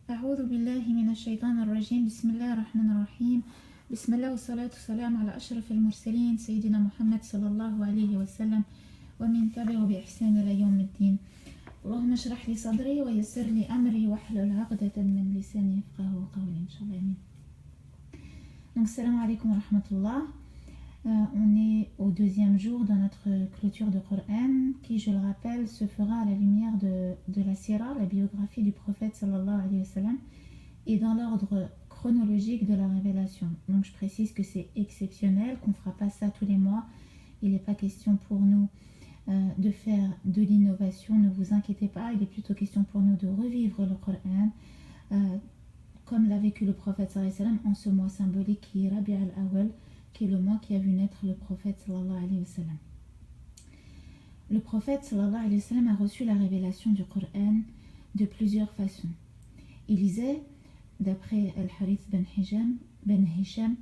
أعوذ بالله من الشيطان الرجيم بسم الله الرحمن الرحيم بسم الله والصلاة والسلام على أشرف المرسلين سيدنا محمد صلى الله عليه وسلم ومن تبعه بإحسان إلى يوم الدين اللهم اشرح لي صدري ويسر لي أمري واحلل عقدة من لساني يفقهوا قولي إن شاء الله آمين. Donc salam alaikum wa rahmatullah. On est au deuxième jour de notre clôture de Coran qui, je le rappelle, se fera à la lumière de la Sira, la biographie du prophète sallallahu alayhi wa sallam, et dans l'ordre chronologique de la révélation. Donc je précise que c'est exceptionnel, qu'on ne fera pas ça tous les mois. Il n'est pas question pour nous de faire de l'innovation, ne vous inquiétez pas, il est plutôt question pour nous de revivre le Coran comme l'a vécu le prophète sallallahu alayhi wa sallam en ce mois symbolique qui est Rabi' al-Awwal, qui est le mois qui a vu naître le prophète sallallahu alayhi wa sallam. Le prophète sallallahu alayhi wa sallam a reçu la révélation du Coran de plusieurs façons. Il disait, d'après Al-Harith ben Hisham,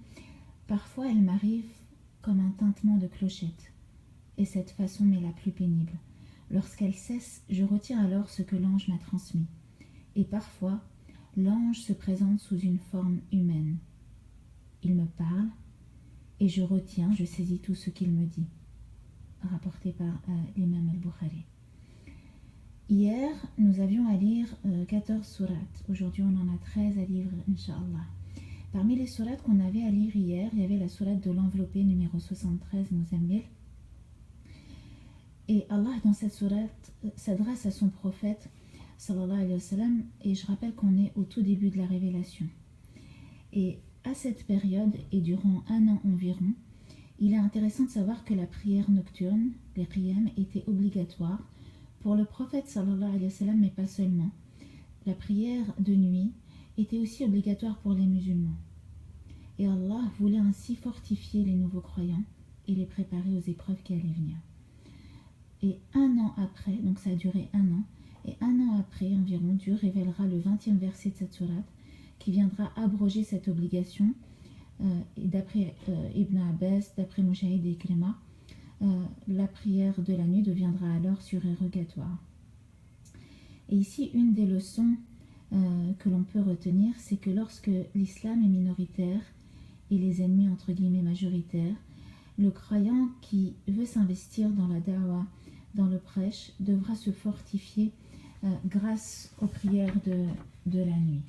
parfois elle m'arrive comme un tintement de clochette, et cette façon m'est la plus pénible. Lorsqu'elle cesse, je retire alors ce que l'ange m'a transmis, et parfois l'ange se présente sous une forme humaine. Il me parle, et je retiens, je saisis tout ce qu'il me dit. Rapporté par l'imam al-Bukhari. Hier, nous avions à lire 14 sourates. Aujourd'hui, on en a 13 à lire, Inch'Allah. Parmi les sourates qu'on avait à lire hier, il y avait la sourate de l'enveloppé numéro 73, Muzammil. Et Allah, dans cette sourate, s'adresse à son prophète, sallallahu alayhi wa sallam, et je rappelle qu'on est au tout début de la révélation. Et à cette période, et durant un an environ, il est intéressant de savoir que la prière nocturne, les qiyam, était obligatoire pour le prophète sallallahu alayhi wa sallam, mais pas seulement. La prière de nuit était aussi obligatoire pour les musulmans. Et Allah voulait ainsi fortifier les nouveaux croyants et les préparer aux épreuves qui allaient venir. Et un an après, donc ça a duré un an, et un an après environ, Dieu révélera le 20e verset de cette sourate qui viendra abroger cette obligation. Et d'après Ibn Abbas, d'après Mujahid et Ikrima, la prière de la nuit deviendra alors surérogatoire. Et ici, une des leçons que l'on peut retenir, c'est que lorsque l'islam est minoritaire et les ennemis entre guillemets majoritaires, le croyant qui veut s'investir dans la da'wah, dans le prêche, devra se fortifier grâce aux prières de la nuit.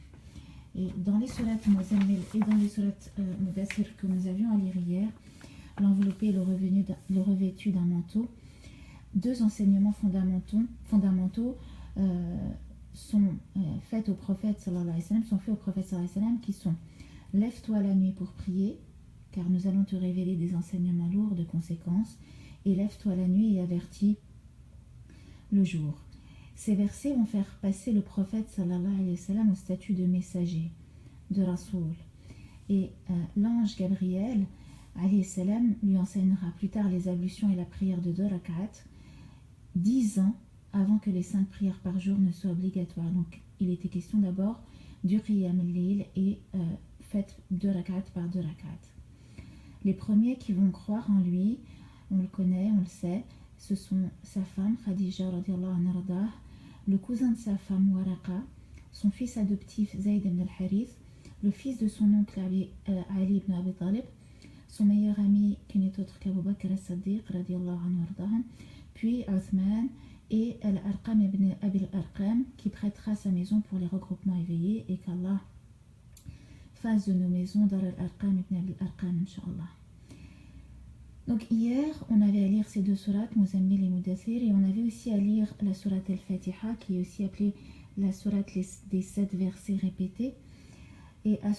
Et dans les sourates Muzammil et dans les sourates Mudassir que nous avions à lire hier, l'enveloppé et le revêtu d'un manteau, deux enseignements fondamentaux sont faits au prophète sallallahu alayhi wa sallam, qui sont: lève-toi la nuit pour prier, car nous allons te révéler des enseignements lourds de conséquences, et lève-toi la nuit et avertis le jour. Ces versets vont faire passer le prophète sallallahu alayhi wa sallam au statut de messager, de Rasoul. Et l'ange Gabriel alayhi salam lui enseignera plus tard les ablutions et la prière de 2 rak'at, 10 ans avant que les 5 prières par jour ne soient obligatoires. Donc il était question d'abord du qiyam al-layl et faites 2 rak'at par 2 rak'at. Les premiers qui vont croire en lui, on le connaît, on le sait, ce sont sa femme Khadija radiyallahu anha, le cousin de sa femme Waraqa, son fils adoptif Zayd ibn al-Harith, le fils de son oncle Ali ibn Abi Talib, son meilleur ami qui n'est autre qu'Abu Bakr as-Siddiq radiyallahu anhu, puis Uthman et Al-Arqam ibn Abi al-Arqam qui prêtera sa maison pour les regroupements éveillés, et qu'Allah fasse de nos maisons Dar al-Arqam ibn Abi al-Arqam, Inch'Allah. Donc hier, on avait à lire ces deux sourates, Muzammil et Mudassir, et on avait aussi à lire la sourate Al-Fatiha, qui est aussi appelée la sourate des 7 versets répétés. Et à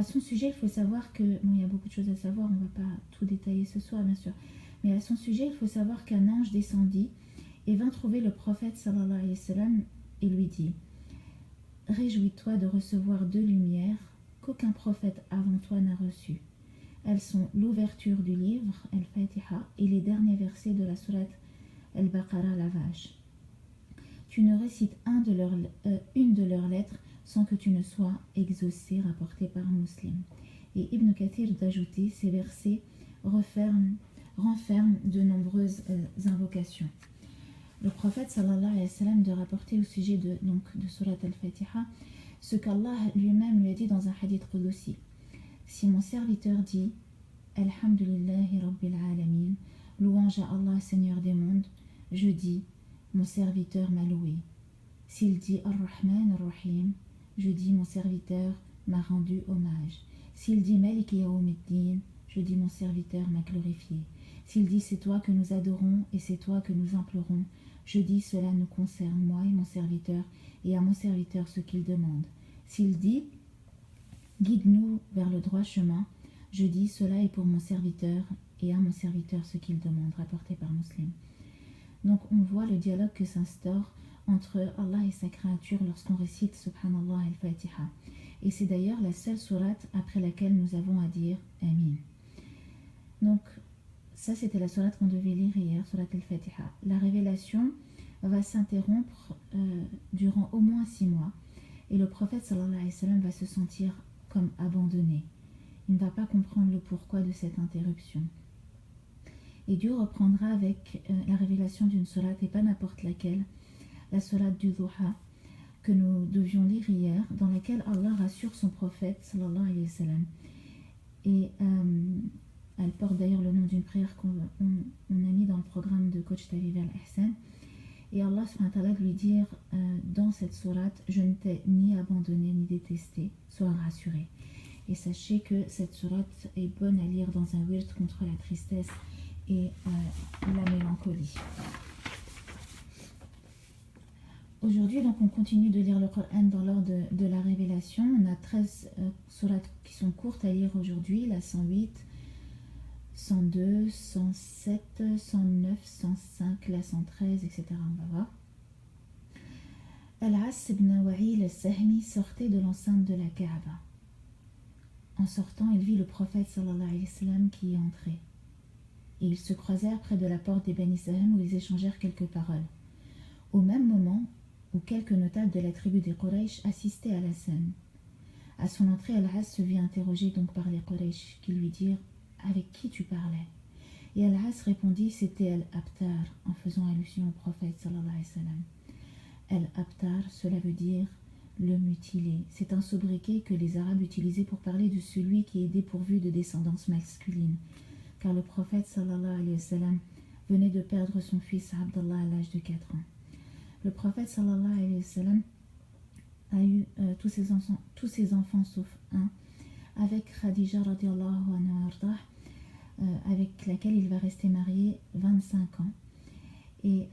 son sujet, il faut savoir que, bon, il y a beaucoup de choses à savoir, on ne va pas tout détailler ce soir, bien sûr, mais à son sujet, il faut savoir qu'un ange descendit et vint trouver le prophète sallallahu alayhi wa sallam et lui dit: réjouis-toi de recevoir 2 lumières qu'aucun prophète avant toi n'a reçues. Elles sont l'ouverture du livre, Al-Fatiha, et les derniers versets de la sourate Al-Baqarah, la vache. Tu ne récites une de leurs lettres sans que tu ne sois exaucé, rapporté par un musulman. Et Ibn Kathir d'ajouter, ces versets renferment de nombreuses invocations. Le prophète sallallahu alayhi wa sallam de rapporter au sujet de Surat al-Fatiha, ce qu'Allah lui-même lui a dit dans un hadith qudsi. Si mon serviteur dit Alhamdulillahi Rabbil Alamin, louange à Allah, Seigneur des mondes, je dis mon serviteur m'a loué. S'il dit Ar-Rahman Ar-Rahim, je dis mon serviteur m'a rendu hommage. S'il dit Malik Yawmiddin, je dis mon serviteur m'a glorifié. S'il dit c'est toi que nous adorons et c'est toi que nous implorons, je dis cela nous concerne, moi et mon serviteur, et à mon serviteur ce qu'il demande. S'il dit guide-nous vers le droit chemin, je dis cela est pour mon serviteur et à mon serviteur ce qu'il demande, rapporté par Muslim. Donc on voit le dialogue que s'instaure entre Allah et sa créature lorsqu'on récite Subhanallah al-Fatiha. Et c'est d'ailleurs la seule sourate après laquelle nous avons à dire Amin. Donc ça c'était la sourate qu'on devait lire hier, sourate al-Fatiha. La révélation va s'interrompre durant au moins 6 mois et le prophète sallallahu alayhi wa sallam va se sentir comme abandonné. Il ne va pas comprendre le pourquoi de cette interruption. Et Dieu reprendra avec la révélation d'une sourate et pas n'importe laquelle, la sourate du Duha que nous devions lire hier, dans laquelle Allah rassure son prophète sallallahu alayhi wa sallam. Et elle porte d'ailleurs le nom d'une prière qu'on a mis dans le programme de Coach Taviv al-Ihsan. Et Allah subhanahu wa ta'ala lui dire dans cette sourate, je ne t'ai ni abandonné ni détesté, sois rassuré. Et sachez que cette sourate est bonne à lire dans un wird contre la tristesse et la mélancolie. Aujourd'hui, donc, on continue de lire le Coran dans l'ordre de la révélation. On a 13 sourates qui sont courtes à lire aujourd'hui, la 108, 102, 107, 109, 105, la 113, etc. On va voir. Al-As ibn Wa'il al-Sahmi sortait de l'enceinte de la Kaaba. En sortant, il vit le prophète sallallahu alayhi wa sallam qui y entrait. Et ils se croisèrent près de la porte des Bani Sahm où ils échangèrent quelques paroles. Au même moment où quelques notables de la tribu des Quraysh assistaient à la scène. À son entrée, Al-As se vit interroger donc par les Quraysh qui lui dirent « Avec qui tu parlais ?» Et Al-As répondit « C'était Al-Abtar » en faisant allusion au prophète sallallahu alayhi wa sallam. Al-Abtar, cela veut dire le mutilé. C'est un sobriquet que les Arabes utilisaient pour parler de celui qui est dépourvu de descendance masculine. Car le prophète sallallahu alayhi wa sallam venait de perdre son fils Abdallah à l'âge de 4 ans. Le prophète sallallahu alayhi wa sallam a eu tous ses enfants sauf un, avec Khadija radiallahu anha, avec laquelle il va rester marié 25 ans. Et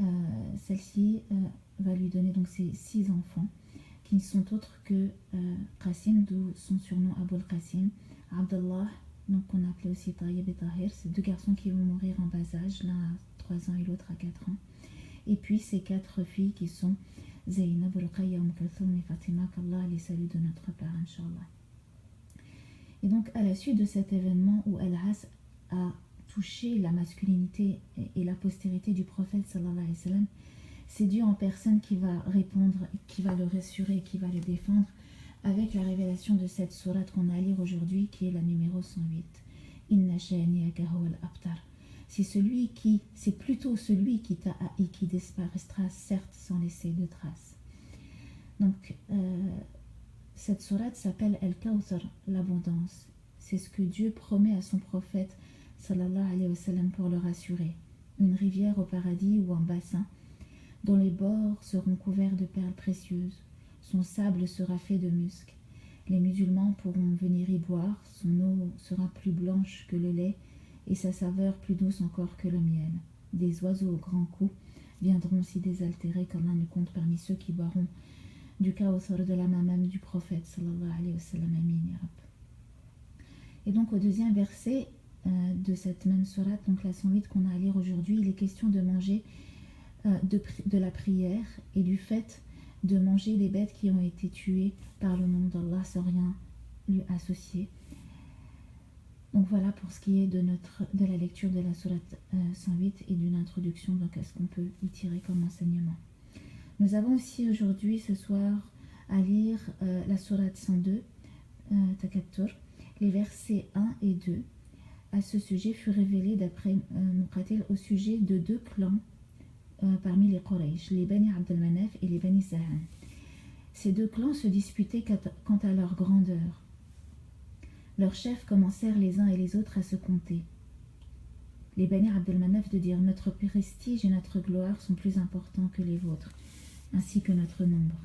celle-ci va lui donner donc ses 6 enfants, qui ne sont autres que Qasim, d'où son surnom Abul Qasim, Abdallah, donc qu'on appelait aussi Tayyib et Tahir, c'est 2 garçons qui vont mourir en bas âge, l'un à 3 ans et l'autre à 4 ans. Et puis ces 4 filles qui sont Zaynab, Ruqayya, Kalthum et Fatima, qu'Allah les salue de notre part, Inch'Allah. Et donc à la suite de cet événement où Al-As a touché la masculinité et la postérité du prophète sallallahu alayhi wa sallam, c'est Dieu en personne qui va répondre, qui va le rassurer, qui va le défendre avec la révélation de cette sourate qu'on a à lire aujourd'hui, qui est la numéro 108. Inna shani'aka huwal abtar. C'est plutôt celui qui t'a haï qui disparaîtra, certes sans laisser de traces. Donc, cette sourate s'appelle Al-Kawthar, l'abondance. C'est ce que Dieu promet à son prophète, sallallahu alayhi wa sallam, pour le rassurer. Une rivière au paradis ou un bassin, dont les bords seront couverts de perles précieuses. Son sable sera fait de musc. Les musulmans pourront venir y boire, son eau sera plus blanche que le lait, et sa saveur plus douce encore que le miel. Des oiseaux au grand cou viendront s'y désaltérer, qu'Allah ne compte parmi ceux qui boiront du Kawthar de la main même du prophète sallallahu alayhi wa sallam. Amin ya Rab. Et donc au deuxième verset de cette même sourate, donc la 108 qu'on a à lire aujourd'hui, il est question de manger de la prière et du fait de manger les bêtes qui ont été tuées par le nom d'Allah sans rien lui associer. Donc voilà pour ce qui est de la lecture de la sourate 108 et d'une introduction donc à ce qu'on peut y tirer comme enseignement. Nous avons aussi aujourd'hui, ce soir, à lire la sourate 102, Takattur, les versets 1 et 2. À ce sujet fut révélé d'après Muqatil au sujet de 2 clans parmi les Quraysh, les Bani Abd al-Manaf et les Bani Saham. Ces deux clans se disputaient quant à leur grandeur. Leurs chefs commencèrent les uns et les autres à se compter. Les Bani Abd al-Manaf de dire « Notre prestige et notre gloire sont plus importants que les vôtres, ainsi que notre nombre. »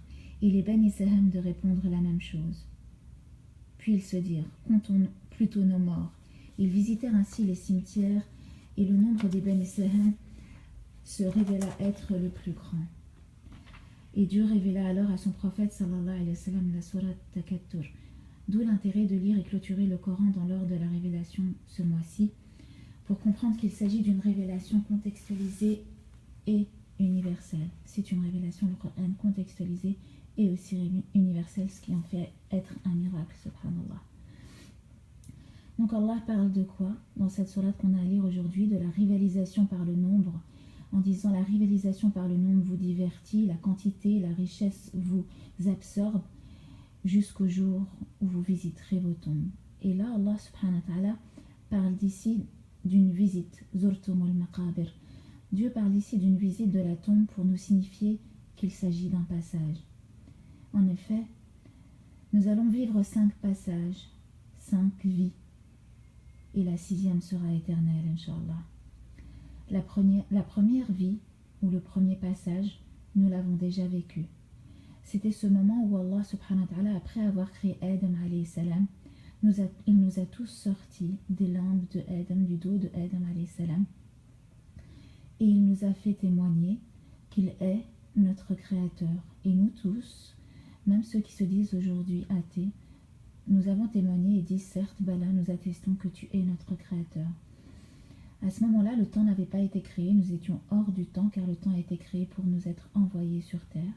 Et les Bani Sahm de répondre la même chose. Puis ils se dirent « Comptons plutôt nos morts. » Ils visitèrent ainsi les cimetières et le nombre des Bani Sahm se révéla être le plus grand. Et Dieu révéla alors à son prophète sallallahu alayhi wa sallam la sourate Takatur. D'où l'intérêt de lire et clôturer le Coran dans l'ordre de la révélation ce mois-ci, pour comprendre qu'il s'agit d'une révélation contextualisée et universelle. C'est une révélation, le Coran, contextualisée et aussi universelle, ce qui en fait être un miracle, subhanallah. Donc Allah parle de quoi dans cette sourate qu'on a à lire aujourd'hui? De la rivalisation par le nombre, en disant la rivalisation par le nombre vous divertit, la quantité, la richesse vous absorbe, jusqu'au jour où vous visiterez vos tombes. Et là, Allah subhanahu wa ta'ala parle d'ici d'une visite, Zurtumul Maqabir. Dieu parle ici d'une visite de la tombe pour nous signifier qu'il s'agit d'un passage. En effet, nous allons vivre 5 passages, 5 vies, et la 6e sera éternelle, Inch'Allah. La première vie, ou le premier passage, nous l'avons déjà vécu. C'était ce moment où Allah subhanahu wa ta'ala, après avoir créé Adam alayhi salam, il nous a tous sortis des lampes de Adam, du dos de Adam alayhi salam, et il nous a fait témoigner qu'il est notre créateur. Et nous tous, même ceux qui se disent aujourd'hui athées, nous avons témoigné et dit certes, Bala, nous attestons que tu es notre créateur. À ce moment-là, le temps n'avait pas été créé, nous étions hors du temps, car le temps a été créé pour nous être envoyés sur terre.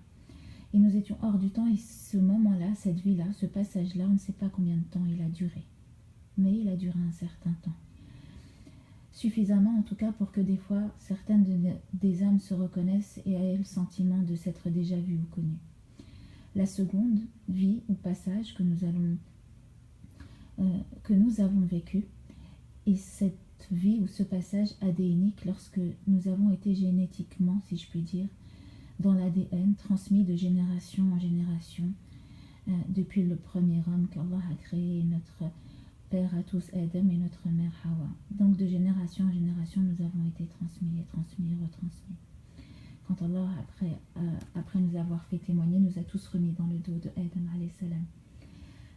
Et nous étions hors du temps, et ce moment-là, cette vie-là, ce passage-là, on ne sait pas combien de temps il a duré. Mais il a duré un certain temps. Suffisamment en tout cas pour que des fois, certaines des âmes se reconnaissent et aient le sentiment de s'être déjà vues ou connues. La seconde vie ou passage que nous avons vécu, et cette vie ou ce passage adénique lorsque nous avons été génétiquement, si je puis dire, dans l'ADN, transmis de génération en génération, depuis le premier homme qu'Allah a créé, notre père à tous Adam et notre mère Hawa. Donc de génération en génération, nous avons été transmis et transmis et retransmis. Quand Allah, après nous avoir fait témoigner, nous a tous remis dans le dos de Adam alayhi salam.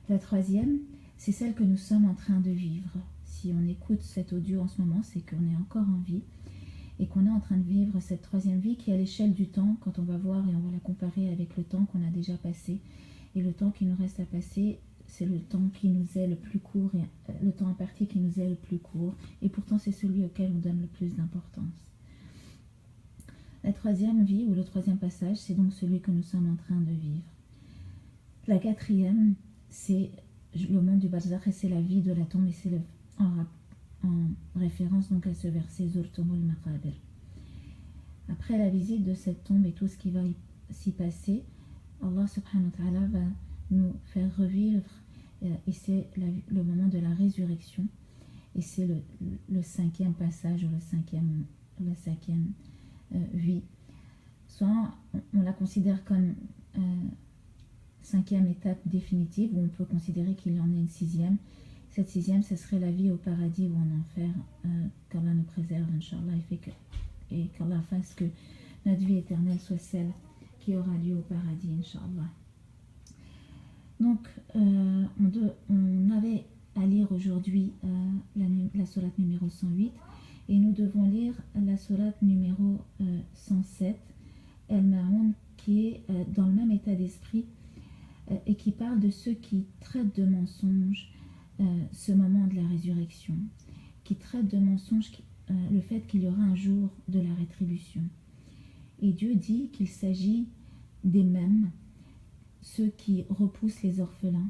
La troisième, c'est celle que nous sommes en train de vivre. Si on écoute cet audio en ce moment, c'est qu'on est encore en vie et qu'on est en train de vivre cette troisième vie qui, à l'échelle du temps, quand on va voir et on va la comparer avec le temps qu'on a déjà passé, et le temps qui nous reste à passer, c'est le temps qui nous est le plus court, et le temps imparti qui nous est le plus court, et pourtant c'est celui auquel on donne le plus d'importance. La troisième vie, ou le troisième passage, c'est donc celui que nous sommes en train de vivre. La quatrième, c'est le monde du barzakh, et c'est la vie de la tombe, et c'est en référence donc à ce verset Zurtumul Maqabir. Après la visite de cette tombe et tout ce qui va s'y passer, Allah subhanahu wa ta'ala va nous faire revivre, et c'est le moment de la résurrection, et c'est le cinquième passage ou la cinquième vie. Soit on la considère comme cinquième étape définitive, ou on peut considérer qu'il y en a une sixième. Cette sixième, ce serait la vie au paradis ou en enfer, qu'Allah nous préserve, Inch'Allah, et qu'Allah fasse que notre vie éternelle soit celle qui aura lieu au paradis, Inch'Allah. Donc, on avait à lire aujourd'hui la sourate numéro 108, et nous devons lire la sourate numéro 107, El-Ma'oun, qui est dans le même état d'esprit, et qui parle de ceux qui traitent de mensonges ce moment de la résurrection, qui traitent de mensonges le fait qu'il y aura un jour de la rétribution. Et Dieu dit qu'il s'agit des mêmes, ceux qui repoussent les orphelins,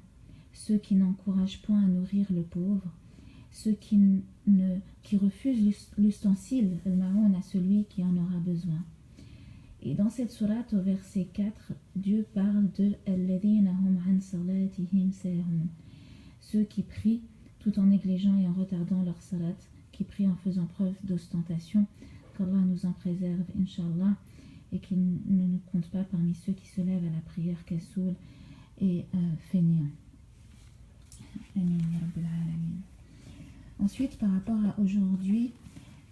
ceux qui n'encouragent point à nourrir le pauvre, ceux qui refusent l'ustensile, le ma'oun, à celui qui en aura besoin. Et dans cette sourate, au verset 4, Dieu parle de alladhina hum an salatihim sahun, ceux qui prient tout en négligeant et en retardant leur salat, qui prient en faisant preuve d'ostentation, qu'Allah nous en préserve, Inch'Allah. et qu'il ne nous compte pas parmi ceux qui se lèvent à la prière kassoul et fainéants. Amin ya Rabbil Alamin. Ensuite, par rapport à aujourd'hui,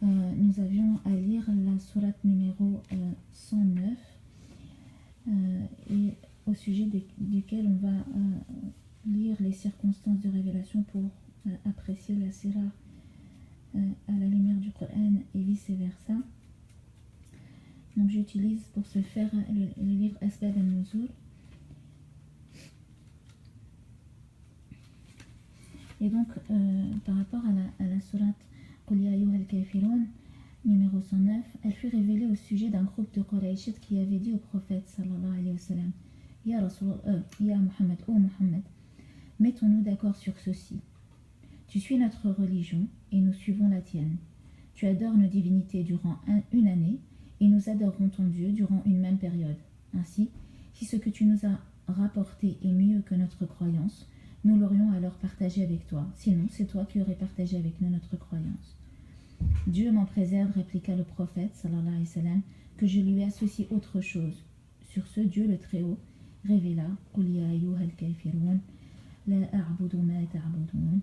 nous avions à lire la sourate numéro 109 et au sujet duquel on va lire les circonstances de révélation pour apprécier la sira à la lumière du Coran et vice-versa. Donc j'utilise pour ce faire le livre Asbab al-Nuzul. Et donc par rapport à la sourate Qul ya ayyuhal kafirun numéro 109, elle fut révélée au sujet d'un groupe de Qurayshites qui avait dit au prophète sallallahu alayhi wa sallam: Ya Muhammad, ô Muhammad, mettons-nous d'accord sur ceci. Tu suis notre religion et nous suivons la tienne. Tu adores nos divinités durant une année et nous adorerons ton Dieu durant une même période. Ainsi, si ce que tu nous as rapporté est mieux que notre croyance, nous l'aurions alors partagé avec toi. Sinon, c'est toi qui aurais partagé avec nous notre croyance. Dieu m'en préserve, répliqua le prophète, sallallahu alayhi wa sallam, que je lui associe autre chose. Sur ce, Dieu le Très-Haut révéla: Qul ya ayyuhal kafirun, la a'budu ma ta'budun,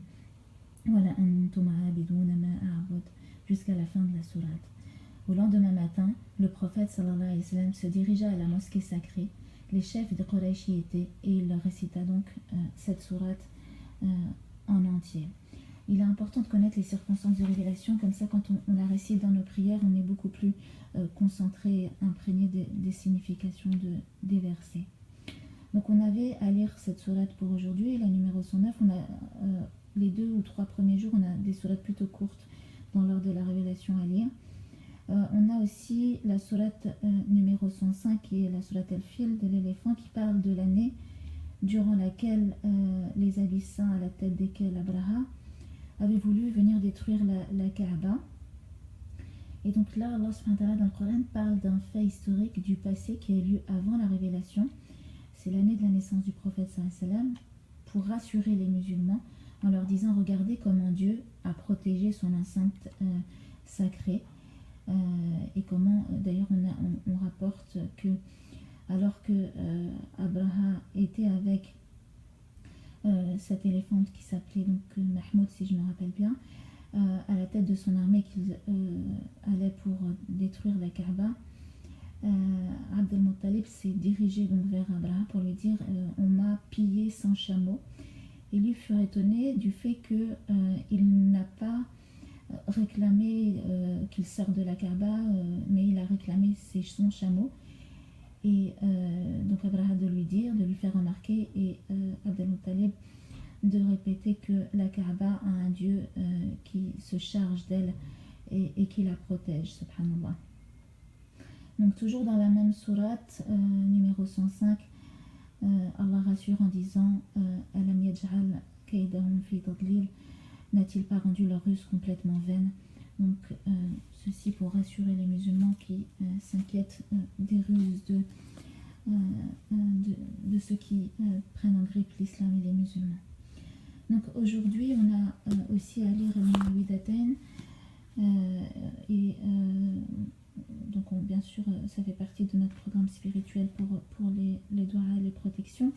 wa la antum a'abiduna ma a'bud, jusqu'à la fin de la sourate. Au lendemain matin, le prophète sallallahu alayhi wa sallam se dirigea à la mosquée sacrée. Les chefs de Quraysh y étaient et il leur récita donc cette sourate en entier. Il est important de connaître les circonstances de révélation, comme ça quand on la récite dans nos prières, on est beaucoup plus concentré et imprégné des significations des versets. Donc on avait à lire cette sourate pour aujourd'hui, la numéro 109. On a les 2 ou 3 premiers jours, on a des sourates plutôt courtes dans l'ordre de la révélation à lire. On a aussi la sourate numéro 105 qui est la sourate al-Fil de l'éléphant, qui parle de l'année durant laquelle les Abyssins, à la tête desquels Abraha, avaient voulu venir détruire la Kaaba. Et donc là, Allah subhanahu wa ta'ala dans le Coran parle d'un fait historique du passé qui a eu lieu avant la révélation. C'est l'année de la naissance du prophète sallallahu alayhi wa sallam, pour rassurer les musulmans en leur disant: regardez comment Dieu a protégé son enceinte sacrée. Et comment, d'ailleurs, on rapporte que alors que Abraha était avec cette éléphante qui s'appelait donc Mahmoud, si je me rappelle bien, à la tête de son armée qu'il allait pour détruire la Kaaba, Abd al-Muttalib s'est dirigé donc vers Abraha pour lui dire: on m'a pillé 100 chameaux. Et lui fut étonné du fait qu'il n'a pas réclamé qu'il sort de la Kaaba, mais il a réclamé son chameau. Et donc Abraha de lui faire remarquer, et Abd al-Muttalib de répéter que la Kaaba a un Dieu qui se charge d'elle et qui la protège, subhanallah. Donc toujours dans la même sourate, numéro 105, Allah rassure en disant: Alam yaj'al kaydahum fi tadlil, n'a-t-il pas rendu leur ruse complètement vaine? Donc ceci pour rassurer les musulmans qui s'inquiètent des ruses de ceux qui prennent en grippe l'islam et les musulmans. Donc aujourd'hui on a aussi à lire al-Mu'awwidhatayn, et donc bien sûr ça fait partie de notre programme spirituel pour les doigts et les protections.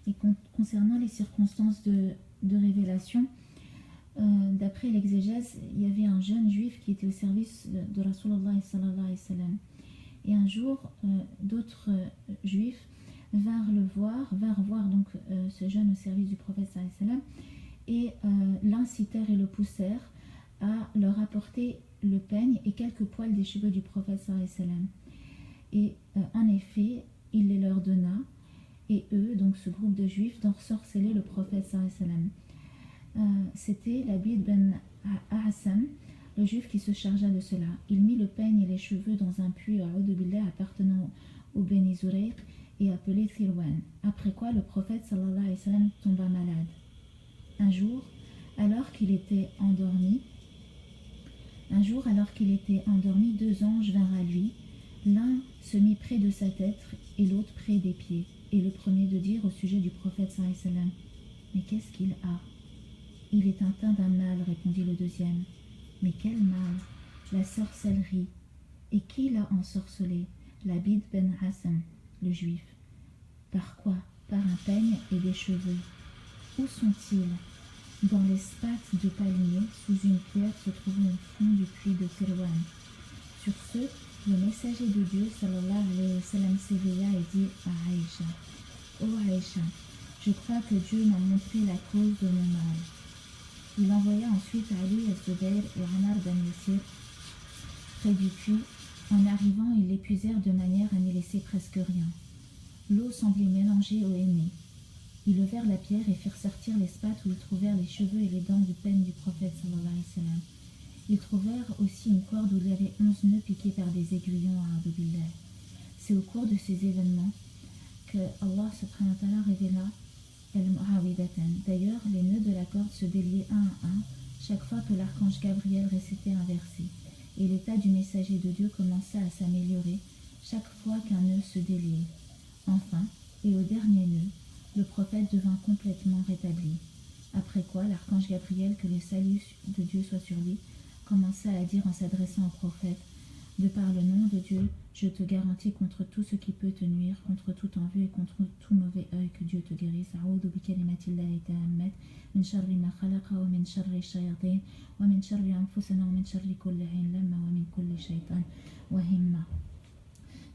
Et concernant les circonstances de révélation, d'après l'exégèse, il y avait un jeune juif qui était au service de Rasulullah sallallahu alayhi wa sallam. Et un jour, d'autres juifs vinrent voir donc ce jeune au service du prophète sallallahu alayhi wa sallam, et l'incitèrent et le poussèrent à leur apporter le peigne et quelques poils des cheveux du prophète sallallahu alayhi wa sallam. Et en effet, il les leur donna, et eux, donc ce groupe de juifs, d'ensorceler le prophète sallallahu alayhi wa sallam. C'était Labid ben A'asam, le juif qui se chargea de cela. Il mit le peigne et les cheveux dans un puits a'udhu billah appartenant au Beni Zurayq et appelé Thirwan. Après quoi le prophète sallallahu alayhi wa sallam tomba malade. Un jour, alors qu'il était endormi, deux anges vinrent à lui. L'un se mit près de sa tête et l'autre près des pieds. Et le premier de dire au sujet du prophète sallallahu alayhi wa sallam: mais qu'est-ce qu'il a? Il est atteint d'un mal, répondit le deuxième. Mais quel mal? La sorcellerie. Et qui l'a ensorcelé? Labid ben Hassan, le juif. Par quoi? Par un peigne et des cheveux. Où sont-ils? Dans l'espace de palmier, sous une pierre se trouvant au fond du puits de Sirwan. Sur ce, le messager de Dieu, sallallahu alayhi wa sallam, s'éveilla et dit à Aïcha: Ô Aïcha, je crois que Dieu m'a montré la cause de mon mal. Il envoya ensuite Ali al-Zubayr et Amar ben Yassir près du puits. En arrivant, ils l'épuisèrent de manière à n'y laisser presque rien. L'eau semblait mélangée au henné. Ils levèrent la pierre et firent sortir l'espace où ils trouvèrent les cheveux et les dents du peigne du prophète sallallahu alayhi wa sallam. Ils trouvèrent aussi une corde où il y avait 11 nœuds piqués par des aiguillons à A'udhu billah. C'est au cours de ces événements que Allah subhanahu wa ta'ala révéla al-Mu'awidatan. D'ailleurs, les nœuds de la corde se déliaient un à un chaque fois que l'archange Gabriel récitait un verset, et l'état du messager de Dieu commença à s'améliorer chaque fois qu'un nœud se déliait. Enfin, et au dernier nœud, le prophète devint complètement rétabli. Après quoi, l'archange Gabriel, que le salut de Dieu soit sur lui, commença à dire en s'adressant au prophète: de par le nom de Dieu, je te garantis contre tout ce qui peut te nuire, contre toute envie et contre tout mauvais œil, que Dieu te guérisse. A'udhu bi kalimatillahi ta'ammat min sharri ma khalaqa wa min sharri shayatin wa min sharri anfusina wa min sharri kulli 'ain lamma wa min kulli shaytan wa himma.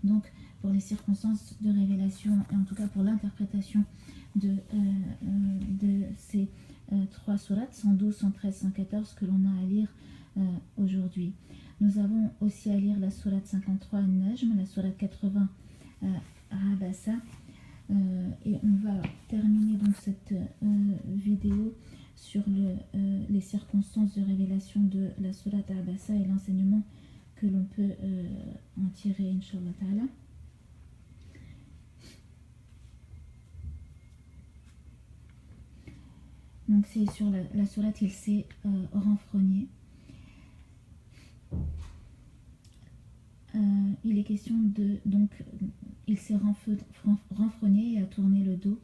Donc, pour les circonstances de révélation, et en tout cas pour l'interprétation de ces trois sourates, 112, 113, 114, que l'on a à lire aujourd'hui. Nous avons aussi à lire la sourate 53 Najm, la sourate 80 Abasa, et on va terminer donc cette vidéo sur les circonstances de révélation de la sourate Abasa et l'enseignement que l'on peut en tirer, Inch'Allah Ta'ala. Donc c'est sur la sourate, il s'est renfrogné. Il est question de... Donc, il s'est renfrogné et a tourné le dos,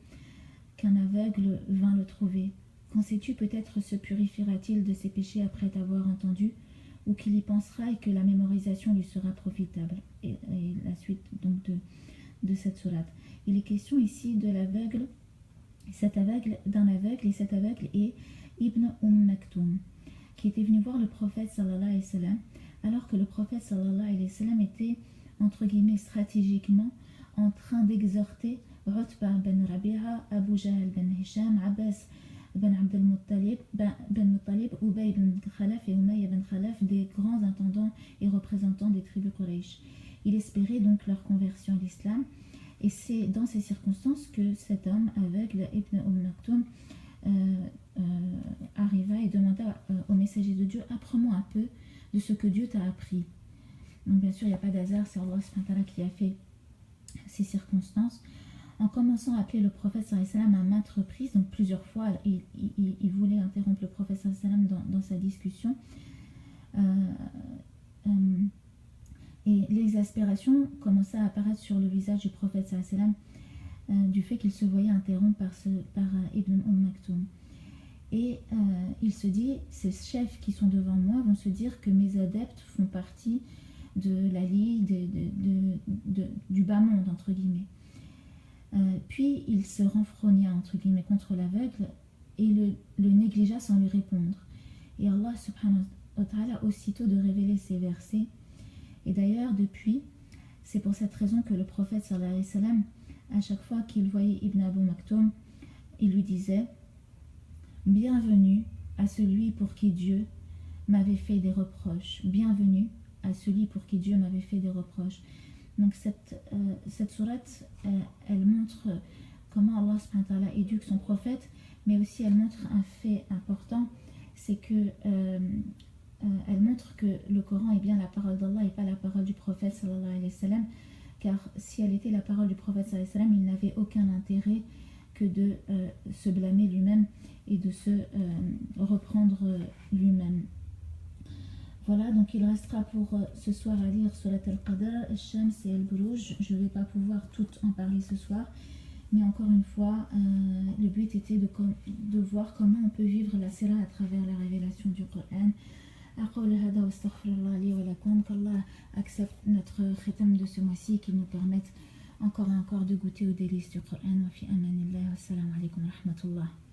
qu'un aveugle vint le trouver. Qu'en sais-tu? Peut-être se purifiera-t-il de ses péchés après t'avoir entendu, ou qu'il y pensera et que la mémorisation lui sera profitable. Et la suite donc de cette sourate. Il est question ici de l'aveugle, d'un aveugle, et cet aveugle est Ibn Maktoum, qui était venu voir le prophète sallallahu alayhi wa sallam, alors que le prophète sallallahu alayhi wa sallam était, entre guillemets, stratégiquement en train d'exhorter Utba ben Rabi'a, Abu Jahl ben Hisham, Abbas ben Abd al-Muttalib, Ubay ben Khalaf et Umayya ben Khalaf, des grands intendants et représentants des tribus Quraysh. Il espérait donc leur conversion à l'islam, et c'est dans ces circonstances que cet homme aveugle, Ibn Maktoum, arriva et demanda au messager de Dieu: apprends-moi un peu de ce que Dieu t'a appris. Donc bien sûr, il n'y a pas d'hasard, c'est Allah subhanahu wa ta'ala qui a fait ces circonstances. En commençant à appeler le prophète sallallahu alayhi wa sallam à maintes reprises, donc plusieurs fois, il voulait interrompre le prophète sallallahu alayhi wa sallam dans sa discussion. Et l'exaspération commença à apparaître sur le visage du prophète sallallahu alayhi wa sallam, du fait qu'il se voyait interrompre par Ibn Maktoum. Et il se dit, ces chefs qui sont devant moi vont se dire que mes adeptes font partie de la ligue du bas monde, entre guillemets. Puis il se renfrogna, entre guillemets, contre l'aveugle et le négligea sans lui répondre. Et Allah subhanahu wa ta'ala aussitôt de révéler ces versets. Et d'ailleurs, depuis, c'est pour cette raison que le prophète sallallahu alayhi wa sallam, à chaque fois qu'il voyait Ibn Abu Maktoum, il lui disait: bienvenue à celui pour qui Dieu m'avait fait des reproches. Bienvenue à celui pour qui Dieu m'avait fait des reproches. Donc cette sourate, elle montre comment Allah subhanahu wa ta'ala éduque son prophète, mais aussi elle montre un fait important, c'est que elle montre que le Coran est bien la parole d'Allah et pas la parole du prophète sallallahu alayhi wa sallam, car si elle était la parole du prophète sallallahu alayhi wa sallam, il n'avait aucun intérêt que de se blâmer lui-même et de se reprendre lui-même. Voilà, donc il restera pour ce soir à lire Surat al-Qadr, al-Shams et al-Buruj. Je ne vais pas pouvoir tout en parler ce soir, mais encore une fois, le but était de voir comment on peut vivre la Sira à travers la révélation du Coran, أقول هذا واستغفر الله لي ولكم. qu'Allah accepte notre khitam de ce mois-ci, qu'il nous permette encore et encore de goûter aux délices du Coran. Wa fi amanillah, wa salam alaykum wa rahmatullah.